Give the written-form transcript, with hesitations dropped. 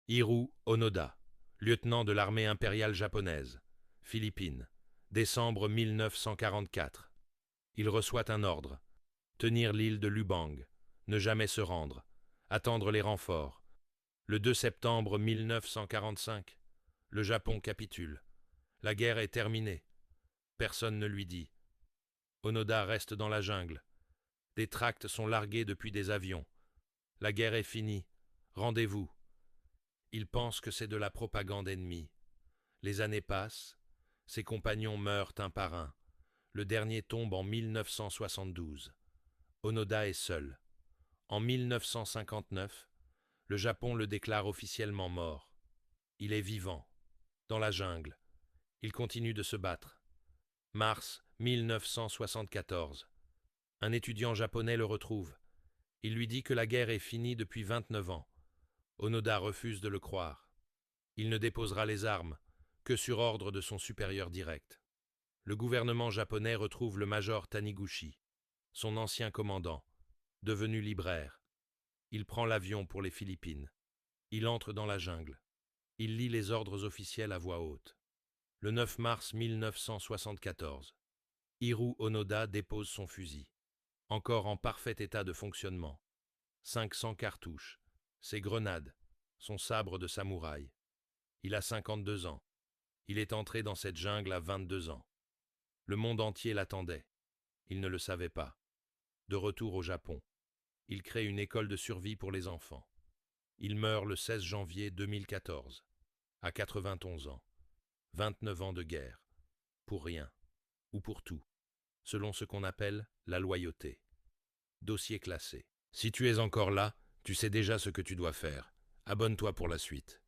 Hiroo Onoda, lieutenant de l'armée impériale japonaise, Philippines, décembre 1944. Il reçoit un ordre. Tenir l'île de Lubang, ne jamais se rendre, attendre les renforts. Le 2 septembre 1945, le Japon capitule. La guerre est terminée. Personne ne lui dit. Onoda reste dans la jungle. Des tracts sont largués depuis des avions. La guerre est finie. Rendez-vous. Il pense que c'est de la propagande ennemie. Les années passent. Ses compagnons meurent un par un. Le dernier tombe en 1972. Onoda est seul. En 1959, le Japon le déclare officiellement mort. Il est vivant, dans la jungle. Il continue de se battre. Mars 1974. Un étudiant japonais le retrouve. Il lui dit que la guerre est finie depuis 29 ans. Onoda refuse de le croire. Il ne déposera les armes que sur ordre de son supérieur direct. Le gouvernement japonais retrouve le major Taniguchi, son ancien commandant, devenu libraire. Il prend l'avion pour les Philippines. Il entre dans la jungle. Il lit les ordres officiels à voix haute. Le 9 mars 1974, Hiroo Onoda dépose son fusil, encore en parfait état de fonctionnement. 500 cartouches, ses grenades, son sabre de samouraï. Il a 52 ans. Il est entré dans cette jungle à 22 ans. Le monde entier l'attendait. Il ne le savait pas. De retour au Japon, il crée une école de survie pour les enfants. Il meurt le 16 janvier 2014, à 91 ans. 29 ans de guerre. Pour rien. Ou pour tout. Selon ce qu'on appelle la loyauté. Dossier classé. Si tu es encore là, tu sais déjà ce que tu dois faire. Abonne-toi pour la suite.